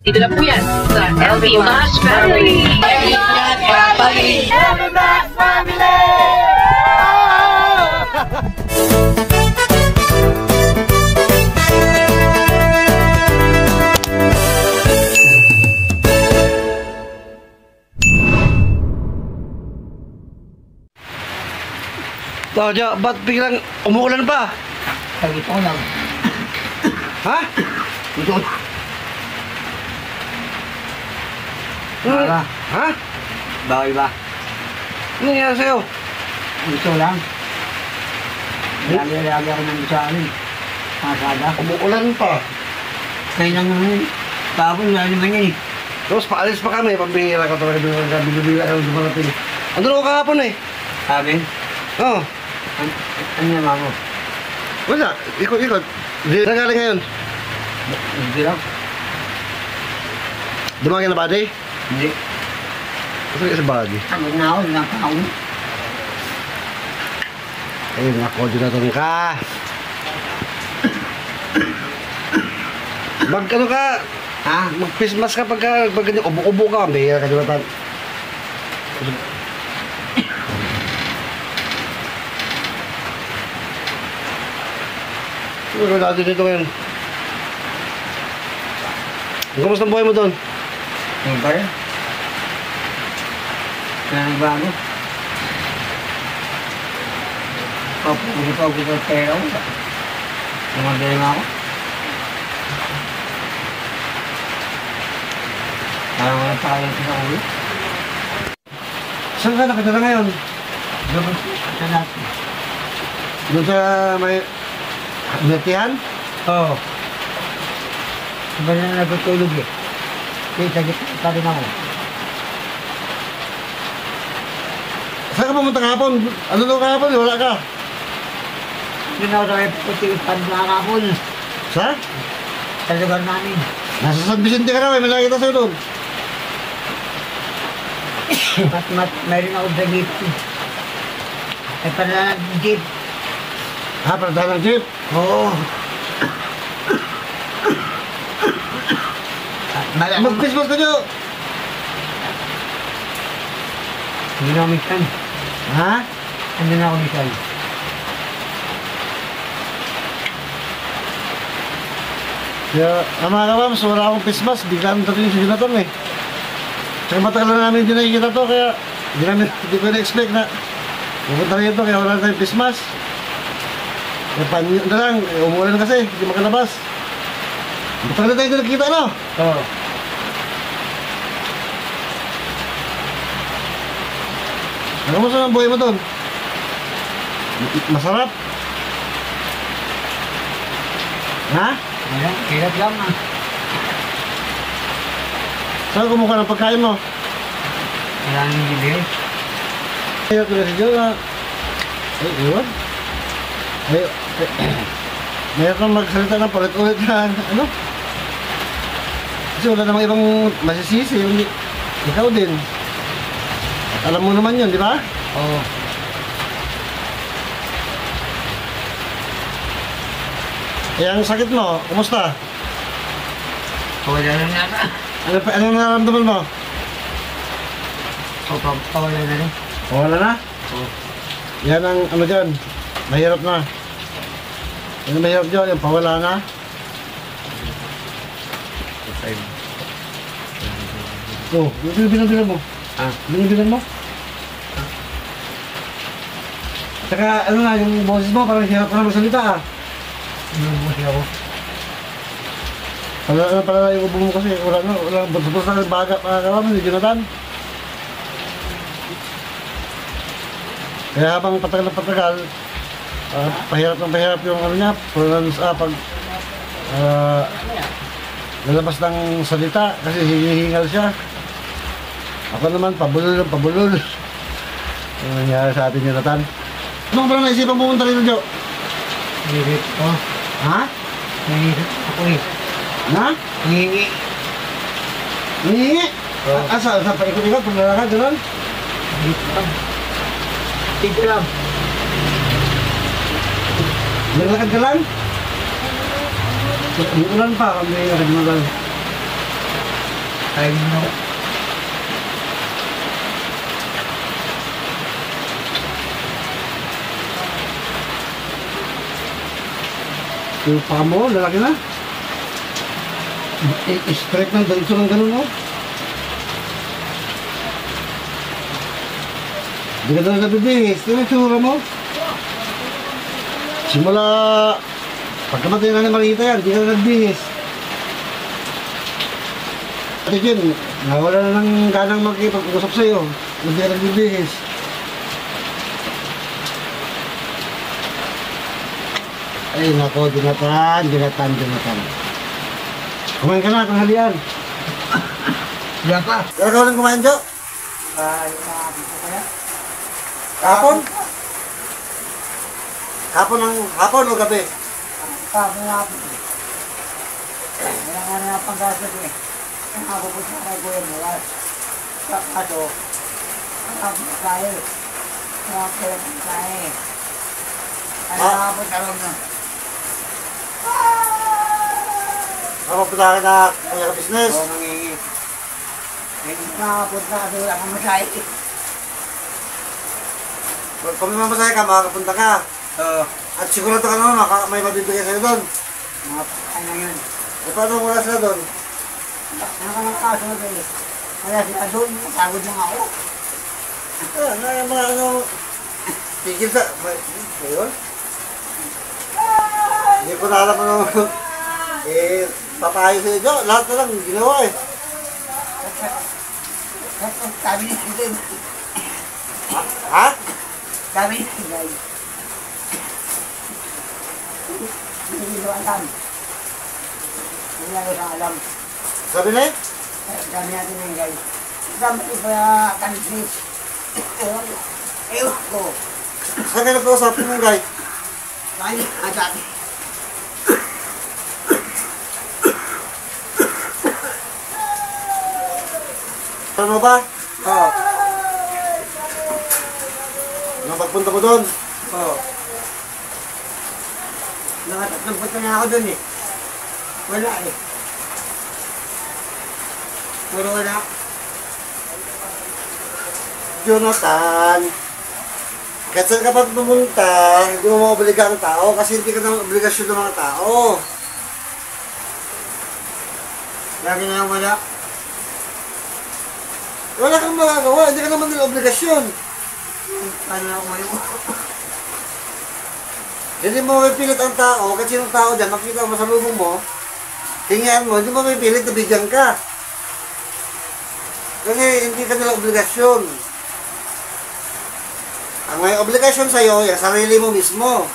Dito na po yan sa LB Mash Family! LB Mash Family! LB Mash Family! Tadya, ba't biglang umuulan pa? Ito lang. Ha? Ito. Wala. Ha? Bakit ba? Ano nangyari sa'yo? Ito lang. Lagi ako ng sa amin. Masada. Umuulan pa. Kaya lang naman. Tapos wala naman yan eh. Tapos paalis pa kami, pambihira ka talaga bila ka dumarating. Ano na ako kahapon eh? Sabi? Oo. Ano naman mo? Wala, ikot-ikot. Hindi na galing ngayon. Hindi lang. Dumagin na body? Hindi. Kasi sa body. Ano na ako, nakakaon. Ayun, ako-ordinator ka. Mag-ano ka? Ha? Mag-pismas ka pag ganyan, ubo-ubo ka. Bihira ka dito. Ano natin dito ngayon? Kamusta ang buhay mo doon? Ano ba yan? Kaya nagbago. Pag-upag ko pera ko. Namagay nga ako. Parang wala pa kayo sa ulo. Saan ka nakatira ngayon? Doon sa natin. Doon sa may... Natihan? Oo. Iba na nagtutulog eh. Kaya sa rin ako. Saan ka pumunta kahapon? Ano daw kahapon? Wala ka? Doon ako sa may puti-pad na kapon. Sa? Sa lugar namin. Nasa San Vicente ka na, may nakita sa'yo doon. Mayroon ako sa jeep. Ay pala ng jeep. Ha, paradahan ng jeep? Oo. Mag-Christmas ka nyo! Hindi na ako misan. Ha? Hindi na ako misan. Kaya, mga kabams, wala akong Christmas. Biglaan dating si Jonathan eh. Tsaka matagal na namin din nakikita to, kaya hindi ko na-expect na pupunta rin ito, kaya wala tayong Christmas. Kaya panyo na lang, umulan kasi, hindi makalabas. Matagal na tayo nakikita, no? Oo. Kamusta ang buhay mo doon? Masarap? Ha? Ayan, hirap lang ah. Saan kumuha ng pagkain mo? Wala nang bibili. Ayaw ko na si Joe na... Ay, iwan. Ayaw... Mayroon kang magsalita ng palit-ulit na ano? Kasi wala namang ibang masisisi. Hindi. Ikaw din. At alam mo naman yun, di ba? Oo. Eh, ang sakit mo, kumusta? Wala na nata. Ano nararamdaman mo? Wala na rin. Wala na? Oo. Yan ang ano dyan. Mahirap na. Yan ang mahirap dyan, yung pawala na. Oh, yung bilang mo. Ah. Bilang mo. Saka ano nga, yung boses mo, parang hirap ka na magsalita ah. Inubuti ako. Pala yung ubo mo kasi, wala bus na baga pa kami ni Jonathan. Kaya habang patagal na patagal, pahirap yung ano niya, lalabas ng salita kasi hinihingal siya. Ako naman, pabulol. Ano nangyari sa atin, Jonathan? Anong ba naisipan pumunta rito, Jo? Hirit ko. Ha? Hirit ako eh. Ha? Hihingi. Hihingi? Oo. Sa paikot-ikot, paglalakad, gano'n? Dito lang. Dito lang. Naglalakad ka lang? Ang ulan pa, kami naglalakad mo lang. I know. Yung paa mo, lalaki na. Straight ng diretso ng ganun, no? Hindi ka talaga bibihis. Ito yung tsura mo. Simula, pagkamatay na ni Marita yan, hindi ka na nagbihis. Ate Jen, nawala na ng ganang magkipag-usap sa'yo. Hindi ka nagbibihis. Ay, nako, dinatan. Kumain ka na, tanghalian. Wala pa. Kaya ka walang kumain, Jo? Nakapit ko kaya? Hapon? Hapon o gabi? Nakapit ko. Wala nga na pag-asa ko eh. Nakapit ko kay Kuya Buwan. Sa kaso, nakapit ko tayo. Nakapit ko tayo. Nakapit ko na. Mapunta ka na kanya ka business? Oo, mangingi. Nakapit na kasi wala kang masaya. Pag may mamasaya ka, makakapunta ka. Oo. At sigurado ka naman, may mabibigay sa'yo doon. Mga pagkain na yun. E paano mula sila doon? Nakalang kaso na doon eh. Kaya sila doon, pagod lang ako. Yung mga ano, tigil sa... Ayun? Hindi ko na alam ano. Papayo sa'yo dyan. Lahat na lang ginawa eh. Sabi niya ito eh. Ha? Sabi niya guys. Hindi ko alam. Hindi ko alam. Sabi na eh? Sabi natin yun guys. Sabi ko pa kanisnis. Ewan ko. Saan ka nagkausapin mo guys? Sabi niya sabi. Ano ba? Oo. Nung pagpunta ko doon? Oo. Nakatatlong punta na ako dun eh. Wala eh. Puro wala. Jonathan, kahit saan ka pa pumunta, hindi mo maobliga ang tao kasi hindi ka ng obligasyon ng mga tao. Lagi na lang wala. Wala kang magagawa, hindi ka naman nila obligasyon. Paano na ako ngayon? Hindi mo mapipilit ang tao, kasi yung tao dyan, makita mo sa lubong mo, tingnan mo, hindi mo mapipilit na bigyan ka. Kasi hindi ka nila obligasyon. Ang may obligasyon sa'yo, yung sarili mo mismo.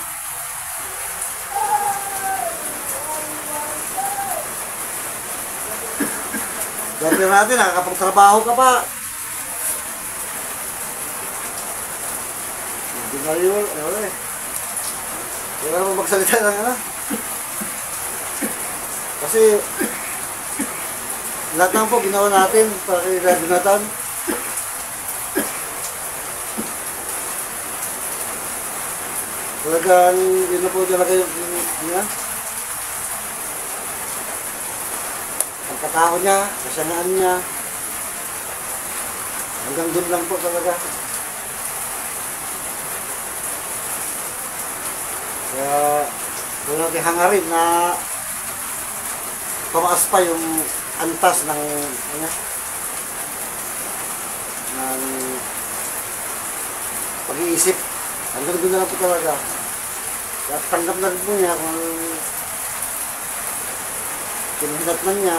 Dati natin, nakakapagtrabaho ka pa. Hindi na yun, wala eh. Hindi ka naman magsalita ng ano. Kasi, lahat ng po ginawa natin para kay Jonathan. Talagang, yun na po talaga yung niya. Pagkatao niya, kasanaan niya. Hanggang doon lang po talaga. Kaya, huwag natin hangarin na tumaas pa yung antas ng pag-iisip. Hanggang doon na lang po talaga. Kaya tanggap na rin po niya kung kinuhinat man niya.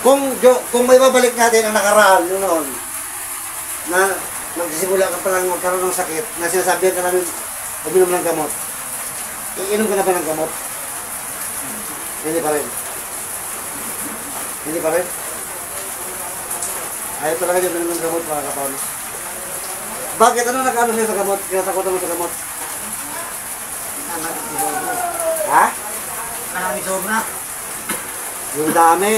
Kung may babalik natin ang nakaraan yun noon, na magsisimula ka palang magkaroon ng sakit, na sinasabihan ka namin uminom ng gamot, iinom ka na ba ng gamot? Hindi pa rin. Hindi pa rin. Ayaw talaga dyan uminom ng gamot, mga kapawlis. Bakit? Ano nag-ano sa'yo sa gamot? Kinatakutan mo sa gamot? Ha? Marami sobra. Yung dami.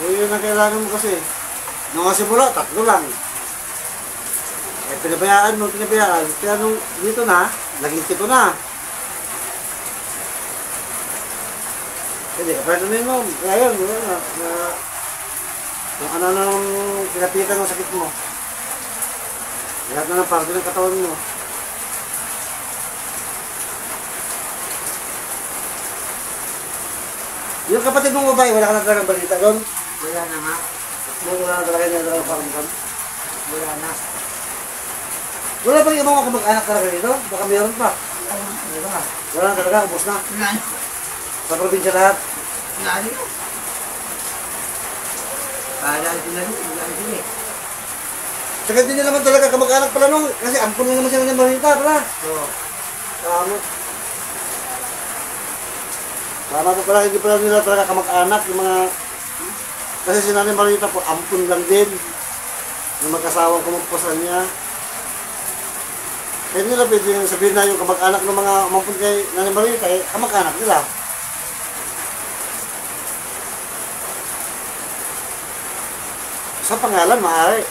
Yun ang kailangan mo kasi. Nung simula, 3 lang. Eh, pinabayaan mo, pinabayaan. Kaya nung dito na, naging 7 na. Hindi, kapag namin mo, kaya yun, wala na. Kung ano nang pinapitan ng sakit mo. Lahat na ng parte ng katawan mo. Yung kapatid mong babae, wala ka na talagang balita doon? Wala na nga. Wala na talaga niya talagang pakamdam? Wala na. Wala pa rin yung mga kamag-anak talaga dito? Baka mayroon pa. Wala. Wala na talaga, ubos na. Wala na. Sa probinsya lahat. Wala na. Para sila rin. Wala na sila eh. Saka hindi nila naman talaga kamag-anak pala nung, kasi ampun na naman sila ng balita pala. So, Tama po pala, hindi pala nila talaga kamag-anak, yung mga... Kasi si Nanay Marita po, ampun lang din. Yung mag-asawang kumagpasan niya. Kaya nila pwede sabihin na yung kamag-anak ng mga umampun kay Nanay Marita, eh, kamag-anak nila. Sa pangalan, maaari.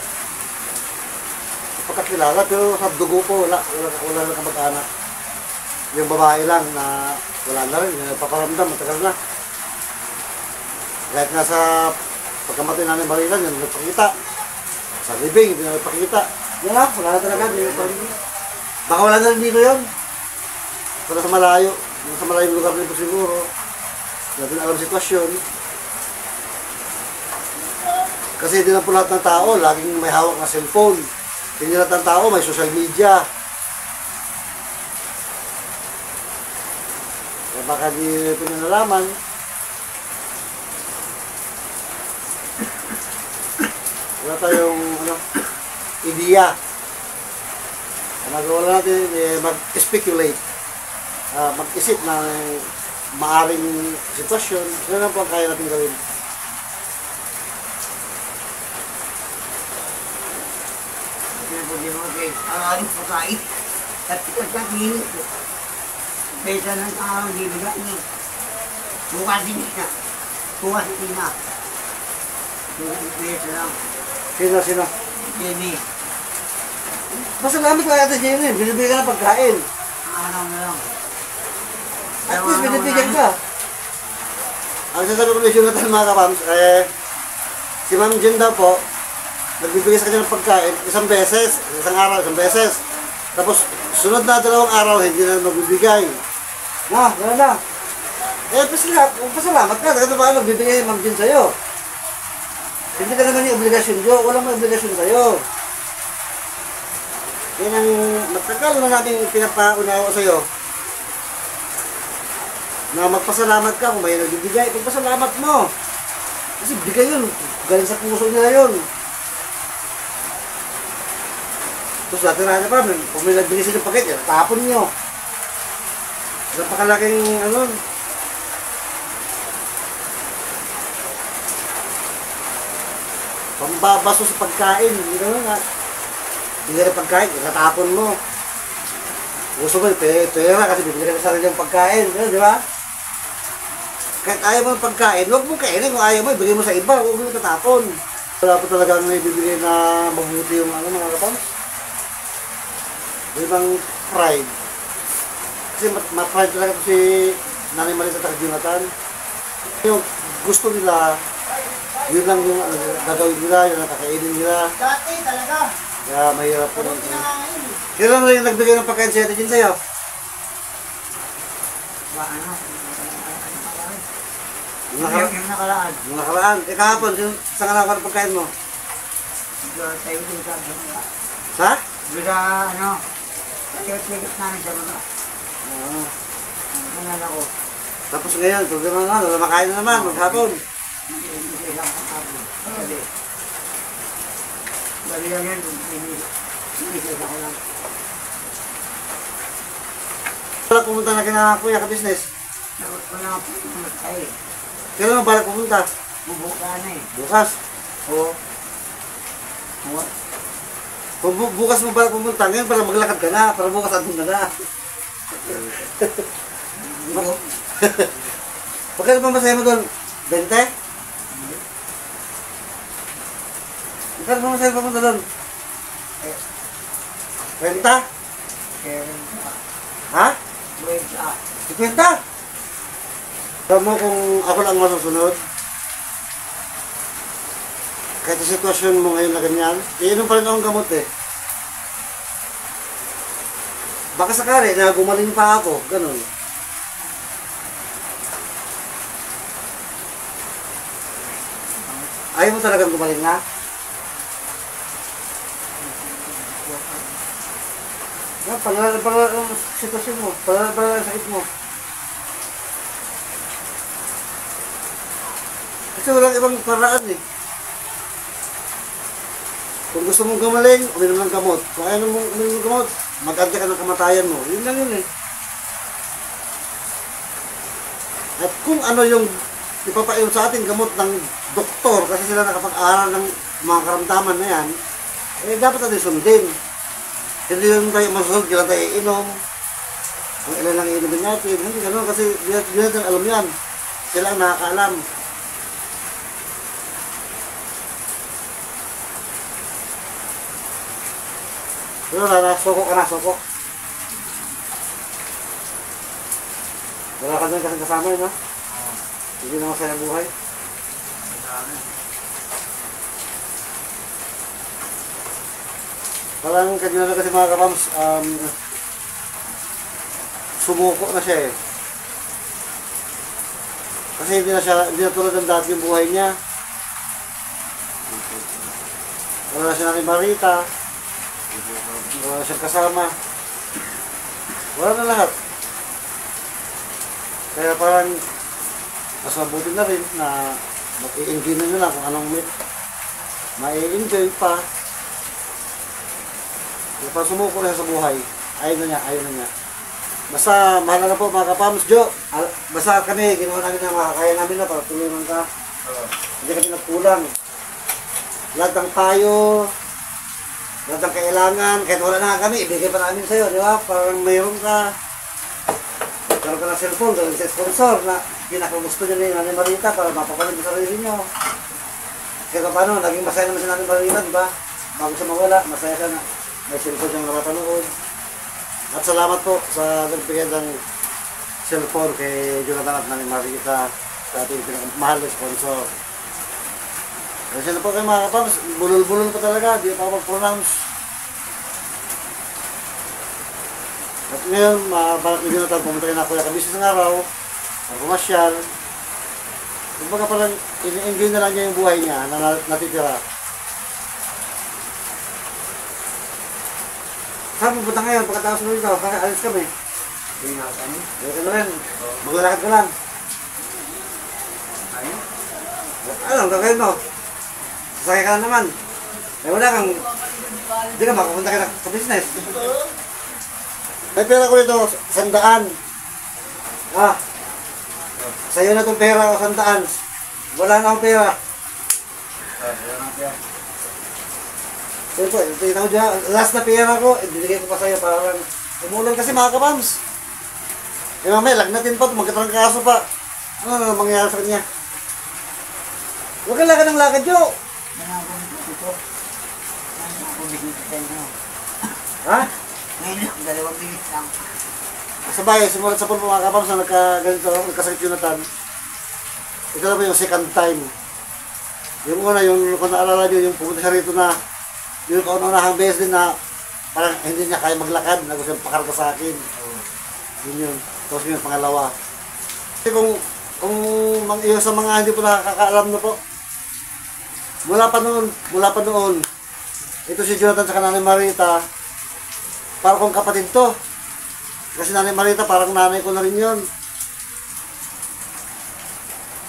Pagkakilala, pero sa dugo po, wala na kamag-anak. Yung babae lang na wala na rin, paparamdam, matagal na. Kahit nga sa pagkamatay na ni Marina, hindi na nagpakita. Sa libing, hindi na nagpakita. Yan lang, wala na talaga, hindi na nagpakita. Baka wala na rin dito yun. Para sa malayo, sa malayong lugar nito siguro. Hindi natin alam sitwasyon. Kasi hindi na po lahat ng tao, laging may hawak na cellphone. Hindi lahat ng tao, may social media. Baka di ito na nalaman. Wala tayong ideya. Ang magawa natin, mag-speculate. Mag-isip ng maaring sitwasyon. Ano lang po ang kaya natin gawin. pinapunin mo kay aring pagkain. At pagkakin ko. Pesa ng tao, bibigyan niyo. Bukas din na. Bukas din na. Pesa lang. Sino? Jimmy. Masalamat lang natin Jimmy. Binibigyan ka ng pagkain. Ano na lang. At least binibigyan ka. Ang sasabi ko na yung Jonathan mga kapams, si Ma'am Jen daw po, nagbibigay sa kanya ng pagkain isang beses, isang araw, isang beses. Tapos, sunod na 2 araw, hindi na magbibigay. Gano'n na. Pasalamat ka. Kasi ba nagbibigay Ma'am Jen sa'yo? Hindi ka naman yung obligasyon ko. Walang may obligasyon sa'yo. Yan ang matagal na natin pinapaunawa sa'yo. Na magpasalamat ka kung may nagbibigay. Pagpasalamat mo. Kasi bigay yun. Galing sa puso nila yun. Tapos natin na pa, kung may nagbigay sila ng pakit, tapon nyo. Napakalaking pambabaso sa pagkain. Hindi naman nga. Hindi na pagkain, natapon mo. Gusto mo, pera kasi bibigyan ka sa sarili ng pagkain. Di ba? Kahit ayaw mo ng pagkain, huwag mong kainin. Kung ayaw mo, ibigay mo sa iba, huwag mo tatapon. Wala po talagang naibibigay na mabuti yung mga kapams. Yung bang pride. Kasi ma-pride talaga ito si Nanay Marita at Jonathan. Yung gusto nila, yun lang yung gagawin nila, yung nakakainin nila. Dati talaga. Kaya mahirap po nang kailan na yung nagbigay ng pagkain sa Ate sa'yo? Ano? Yung nakaraan. Yung nakaraan. Kahapon, saan ka nakakuha ng pagkain mo? Tayo din sa Sa? Bila tayo-tigit namin sa mga. Ano ako? Tapos ngayon, tuloy na makain na naman, maghapon. Hindi lang ako. Dali lang yan. Hindi ako lang. Balak pumunta na kina kuya ka business. Wala po namatay. Kailan mo balak pumunta? Bubuka na eh. Bukas. Oo. Kung bukas mo balak pumunta, ngayon para maglakad ka na, para bukas andun na na. Pagkano pa masaya mo doon? 20? Pagkano pa masaya mo doon? Renta? Kevin ka. Ha? Buhay ka. 50? Alam mo kung ako lang masusunod, kahit sa sitwasyon mo ngayon na ganyan, iinom pa rin akong gamot eh. Baka sakali na gumaling pa ako, ganun. Ayaw mo talagang gumaling na? Palala ang sitwasyon mo, palala ang sakit mo. Kasi walang ibang paraan eh. Kung gusto mong gumaling, uminom ng gamot. Kung ayaw mong uminom ng gamot, mag-adya ka ng kamatayan mo. Yun lang yun eh. At kung ano yung ipapainom sa ating gamot ng doktor, kasi sila nakapag-aral ng mga karamdaman na yan, eh dapat natin sundin. Hindi yung tayo masunod, kailan tayo iinom. Kung ilan lang iinumin natin. Hindi gano'n kasi di natin alam yan. Sila ang nakakaalam. Pero soko ka na, soko. Wala ka din kasing kasama yun, no? Hindi na masaya buhay. Parang kanina na kasi mga kapams, sumuko na siya eh. Kasi hindi na tulad ng dati yung buhay niya. Wala na siya namin marita. Wala na siyang kasama. Wala na lahat. Kaya parang mas mabuti na rin na mag-i-enjoy na nila kung anong mai-enjoy pa. Kaya parang sumuko na sa buhay. Ayaw na niya. Basta mahal na po mga kapams, Jo. Basta kami, ginawa namin na makakaya namin na para tulungan ka. Hindi kami nagkulang. Lahat ng payo, lahat ng kailangan, kahit wala na kami, ibigay pa namin sa'yo, di ba? Parang mayroon ka. Meron ka ng cellphone, galing sa sponsor na pinakagusto niya ni Nanay Marita para mapapalit sa sarili niyo. Kaya paano, naging masaya naman si Nanay Marita, di ba? Bago siya mawala, masaya siya na may cellphone siyang napapanood. At salamat po sa nagbigay ng cellphone kay Jonathan at Nanay Marita sa ating pinakamahal na sponsor. Kasi na po kayo mga kapams, bulol-bulol pa talaga, di pa mag-pronounce. At ngayon, balak ni Jonathan, pumunta kayo na kuya kabisi ng araw, ang pumasyal. Kumbaga parang in-enjoy na lang niya yung buhay niya na natitira. Saan pupunta ngayon pagkatapos mo dito? Alis kami. Hindi na kami. Hindi ka na rin. Maglalakad ka lang. Ayun. Anong gagawin mo? Sasakay ka na naman. Eh wala kang... Hindi ka makapunta ka sa business. May pera ko dito, 100. Ah. Sa'yo na itong pera ko, 100. Wala na akong pera. Wala na kaya. Ito po, tingnan ko dyan. Last na pera ko, ibigay ko pa sa'yo parang umulan kasi mga kapams. Eh mamaya, lagnatin pa ito, magkatrangkaso pa. Ano na mangyayari sa kanya? Huwag kang lakad ng lakad, Jo! Nanakong dito. Nanakong bigit sa inyo. Ha? Ngayon lang, 2 bigit lang. Sa bagay, simulat sa mga kapams na nagkasakit Jonathan. Ito na po yung second time. Yung una, yung kung naalala nyo, yung pumunta siya rito na yung kaunahang beses din na parang hindi niya kaya maglakad, na gusto niyang pakarga sa akin. Yun yun. Tapos yun, pangalawa. Kasi kung yung sa mga hindi po nakakaalam na po, mula pa noon, ito si Jonathan sa Nanay Marita, parang kong kapatid to. Kasi Nanay Marita, parang nanay ko na rin yun.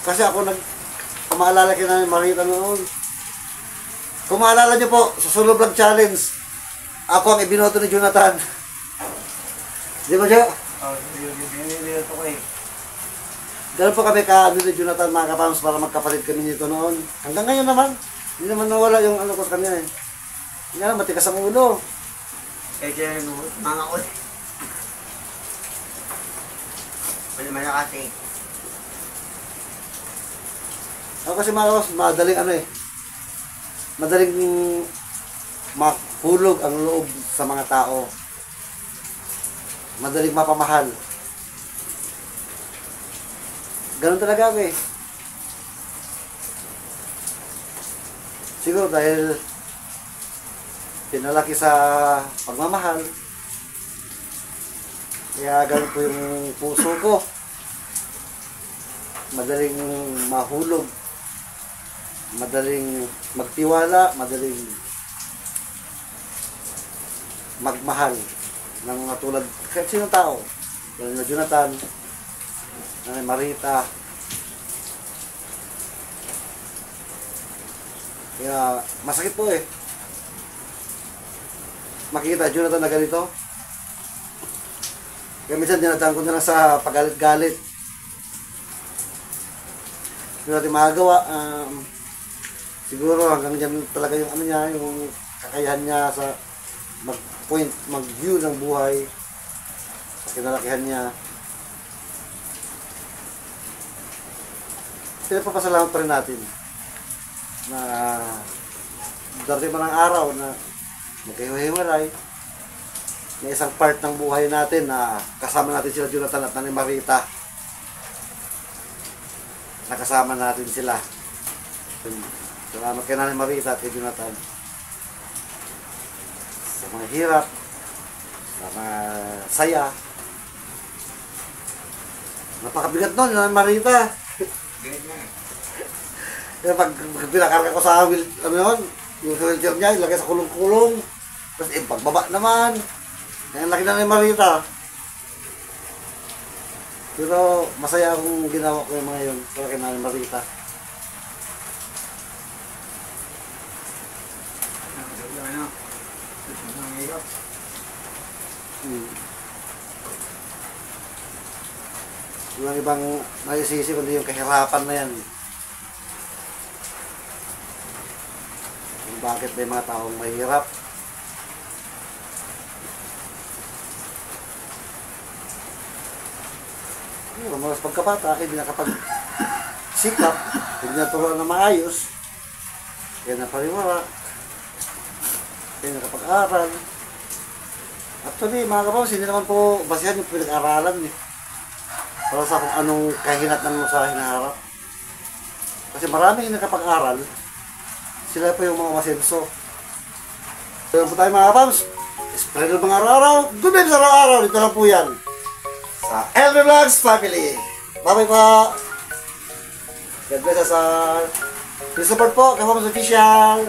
Kasi ako maalala kay Nanay Marita noon. Kung maalala niyo po, sa Solo Vlog Challenge, ako ang ibinoto ni Jonathan. Di ba, Jo? Binilito ko eh. Dahil po kami ni Jonathan mga kapams para magkapatid kami nito noon. Hanggang ngayon naman, hindi naman nawala yung ano ko sa kanya eh. Hindi nga, matikas ang ulo. Kaya mga ko eh. Wala man nakati. Ako kasi mga kapams, madaling ano eh. Madaling hulog ang loob sa mga tao. Madaling mapamahal. Ganun talaga ako eh. Siguro dahil pinalaki sa pagmamahal, kaya ganun po yung puso ko. Madaling mahulog, madaling magtiwala, madaling magmahal ng mga tulad kahit sinong tao. Lalo na Jonathan, Nanay Marita. Kaya masakit po eh. Makikita Jonathan na ganito. Kaya minsan dinadaan ko na lang sa pagalit-galit. Hindi natin magagawa. Siguro hanggang dyan talaga yung ano niya, yung kakayahan niya sa mag-point, mag-view ng buhay. Sa kinalakihan niya. Pinapapasalamat pa rin natin na darating pa ng araw na magkahiwa-hiwalay na isang part ng buhay natin na kasama natin sila Jonathan at Nanay Marita. Nakasama natin sila. Salamat kay Nanay Marita at kay Jonathan. Sa mga hirap, sa mga saya. Napakabigat nun, Nanay Marita. Kaya pag pinakarga ko sa wheel, ano yun, yung wheelchair niya, ilagay sa kulong-kulong. Tapos pagbaba naman. Ang laki na ni Marita. Pero masaya akong ginawa ko yung mga yun para kay Nanay Marita. Walang ibang naisisi kundi yung kahirapan na yan. Kung bakit may mga taong mahirap. Mas pagkabata, hindi nakapag-sikap, hindi naturuan na maayos, kaya napariwara, kaya nakapag-aral. Actually, mga kapos, hindi naman po basihan yung pinag-aralan eh. Para sa kung anong kahinatnan mo sa hinaharap. Kasi marami yung nakapag-aral, sila po yung mga masenso. So, yun po tayo mga kapos, spread ng mga araw-araw, good vibes araw-araw, dito lang po yan. Sa LV Vlogs Family. Bye-bye po. God bless us all. Please support po, Kapamos Official.